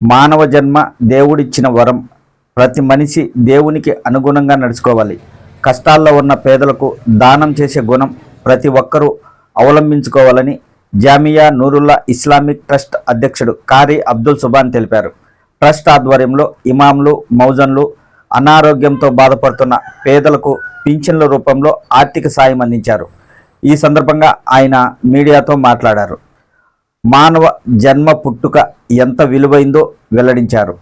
మానవ జన్మ దేవుడిచ్చిన వరం. ప్రతి మనిషి దేవునికి అనుగుణంగా నడుచుకోవాలి. కష్టాల్లో ఉన్న పేదలకు దానం చేసే గుణం ప్రతి ఒక్కరూ అవలంబించుకోవాలని జామియా నూరుల్లా ఇస్లామిక్ ట్రస్ట్ అధ్యక్షుడు కారీ అబ్దుల్ సుబాన్ తెలిపారు. ట్రస్ట్ ఆధ్వర్యంలో ఇమాంలు, మౌజన్లు అనారోగ్యంతో బాధపడుతున్న పేదలకు పింఛన్ల రూపంలో ఆర్థిక సాయం అందించారు. ఈ సందర్భంగా ఆయన మీడియాతో మాట్లాడారు. మానవ జన్మ పుట్టుక ఎంత విలువైందో వెల్లడించారు.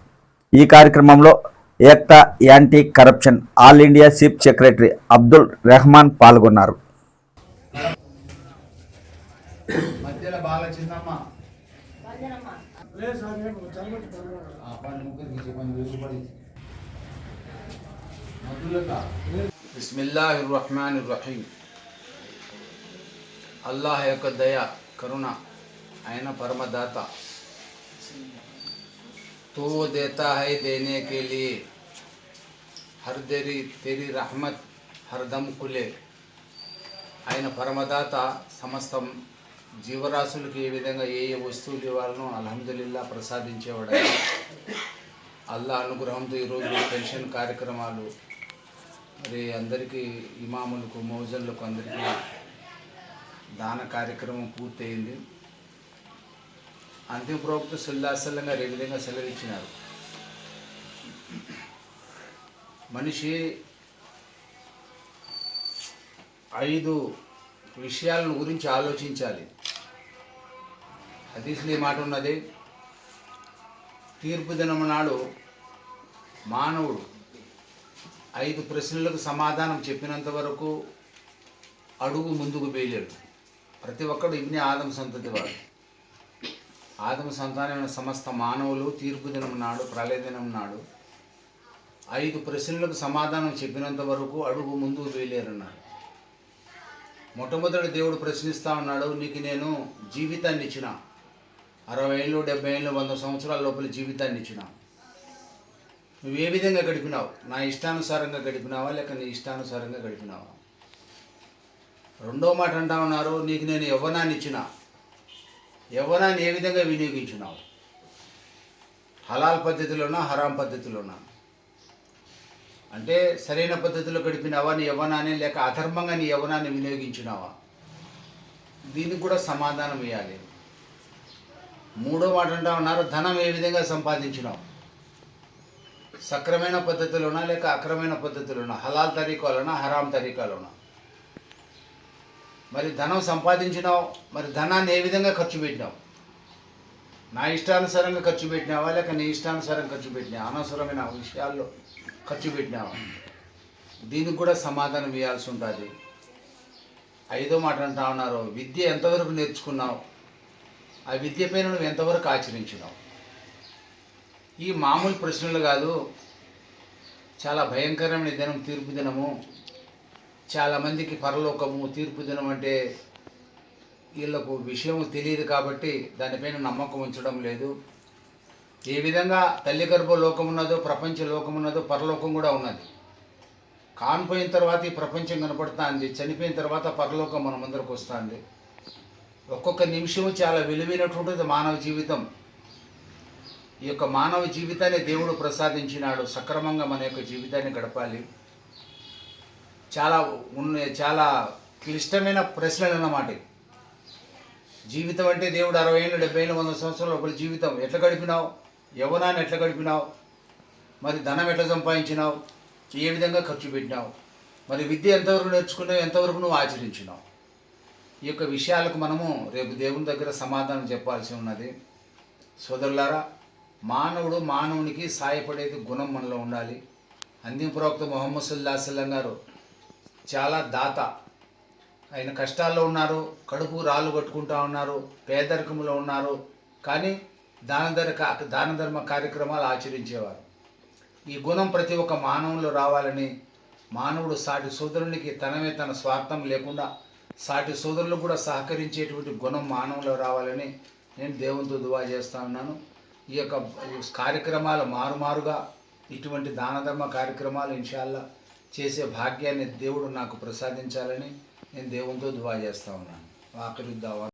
ఈ కార్యక్రమంలో Ekta anti corruption all India chief secretary Abdul Rehman పాల్గొన్నారు. బిస్మిల్లాహిర్ రహ్మానిర్ రహీం. అల్లాహ్ యొక్క దయ, కరుణ, ఆయన परमदाता। तो वो देता है देने के लिए, हर तेरी रहमत हरदम खुले। ఆయన పరమదాత సమస్త జీవరాశులకి ఏ విధంగా ఏ వస్తువులు ఇవ్వాలనో అల్హమ్దులిల్లా ప్రసాదించేవాడు. అల్లా అనుగ్రహంతో ఈరోజు పెన్షన్ కార్యక్రమాలు మరి అందరికీ ఇమాములకు, మౌజన్లకు అందరికీ దాన కార్యక్రమం పూర్తయింది. అంతిమ ప్రవక్త సల్లల్లాహు అలైహి వసల్లం గారు ఏ విధంగా సెలవిచ్చినారు, మనిషి 5 విషయాలను గురించి ఆలోచించాలి. హదీస్లో ఈ మాట ఉన్నది, తీర్పు దినం నాడు మానవుడు 5 ప్రశ్నలకు సమాధానం చెప్పినంత వరకు అడుగు ముందుకు వేయలేడు. ప్రతి ఒక్కడు ఇబ్నే ఆదం సంతతి వాడు. ఆదమ సంతానమైన సమస్త మానవులు తీర్పు దినం నాడు, ప్రళయ దినం నాడు 5 ప్రశ్నలకు సమాధానం చెప్పినంత వరకు అడుగు ముందుకు వేయలేరన్నారు. మొట్టమొదటి దేవుడు ప్రశ్నిస్తూ ఉన్నాడు, నీకు నేను జీవితాన్ని ఇచ్చిన, 60 ఏళ్ళు, 70 ఏళ్ళు, 100 సంవత్సరాల లోపల జీవితాన్ని ఇచ్చిన, నువ్వు ఏ విధంగా గడిపినావు? నా ఇష్టానుసారంగా గడిపినావా లేక నీ ఇష్టానుసారంగా గడిపినావా? రెండో మాట అంటా ఉన్నారు, నీకు నేను యవ్వనాన్ని ఇచ్చిన, యవ్వనాన్ని ఏ విధంగా వినియోగించినావు? హలాల్ పద్ధతిలోనా, హరాం పద్ధతిలోనా? అంటే సరైన పద్ధతిలో గడిపినావా నీ యవ్వనాన్ని, లేక అధర్మంగా నీ యవ్వనాన్ని వినియోగించినావా? దీనికి కూడా సమాధానం ఇవ్వాలి. మూడో మాట అంటా ఉన్నారు, ధనం ఏ విధంగా సంపాదించినావు? సక్రమైన పద్ధతిలోనా లేక అక్రమైన పద్ధతిలోనా? హలాల్ తరీకాలోనా, హరాం తరీకాలోనా? మరి ధనం సంపాదించినావు, మరి ధనాన్ని ఏ విధంగా ఖర్చు పెట్టినావు? నా ఇష్టానుసారంగా ఖర్చు పెట్టినావా లేక నీ ఇష్టానుసారంగా ఖర్చు పెట్టినావా? అనవసరమైన విషయాల్లో ఖర్చు పెట్టినావా? దీనికి కూడా సమాధానం ఇవ్వాల్సి ఉంటుంది. 5వ మాట అంటా ఉన్నారు, విద్య ఎంతవరకు నేర్చుకున్నావు? ఆ విద్య పైన నువ్వు ఎంతవరకు ఆచరించినావు? ఈ మామూలు ప్రశ్నలు కాదు, చాలా భయంకరమైన దినం తీర్పు దినము. చాలామందికి పరలోకము, తీర్పు దినం అంటే వీళ్ళకు విషయం తెలియదు కాబట్టి దానిపైన నమ్మకం ఉంచడం లేదు. ఏ విధంగా తల్లి గర్భ లోకం ఉన్నదో, ప్రపంచ లోకం ఉన్నదో, పరలోకం కూడా ఉన్నది. కానిపోయిన తర్వాత ఈ ప్రపంచం కనపడుతుంది, చనిపోయిన తర్వాత పరలోకం మన ముందరకు వస్తుంది. ఒక్కొక్క నిమిషము చాలా విలువైనటువంటిది మానవ జీవితం. ఈ యొక్క మానవ జీవితాన్ని దేవుడు ప్రసాదించినాడు. సక్రమంగా మన యొక్క జీవితాన్ని గడపాలి. చాలా క్లిష్టమైన ప్రశ్నలు అన్నమాట. జీవితం అంటే దేవుడు 60 ఏళ్ళు, 70 ఏళ్ళు, 100 సంవత్సరాల లోపల జీవితం ఎట్లా గడిపినావు? యవ్వనాన్ని ఎట్లా గడిపినావు? మరి ధనం ఎట్లా సంపాదించినావు? ఏ విధంగా ఖర్చు పెట్టినావు? మరి విద్య ఎంతవరకు నేర్చుకున్నావు? ఎంతవరకు నువ్వు ఆచరించినావు? ఈ యొక్క విషయాలకు మనము రేపు దేవుని దగ్గర సమాధానం చెప్పాల్సి ఉన్నది. సోదరులారా, మానవుడు మానవునికి సాయపడేది గుణం మనలో ఉండాలి. అంతిమ ప్రవక్త ముహమ్మద్ సల్లల్లాహు అలైహి వసల్లం గారు చాలా దాత. ఆయన కష్టాల్లో ఉన్నారు, కడుపు రాళ్ళు కట్టుకుంటూ ఉన్నారు, పేదరికంలో ఉన్నారు, కానీ దాన ధర్మ కార్యక్రమాలు ఆచరించేవారు. ఈ గుణం ప్రతి ఒక్క మానవులో రావాలని, మానవుడు సాటి సోదరునికి తన స్వార్థం లేకుండా సాటి సోదరులకు కూడా సహకరించేటువంటి గుణం మానవులో రావాలని నేను దేవునితో దువా చేస్తూ ఉన్నాను. ఈ యొక్క కార్యక్రమాలు మారుమారుగా ఇటువంటి దాన ధర్మ కార్యక్రమాలు ఇన్షాల్లా చేసే భాగ్యాన్ని దేవుడు నాకు ప్రసాదించాలని నేను దేవునితో దువా చేస్తూ ఉన్నాను. ఆఖరి దావా.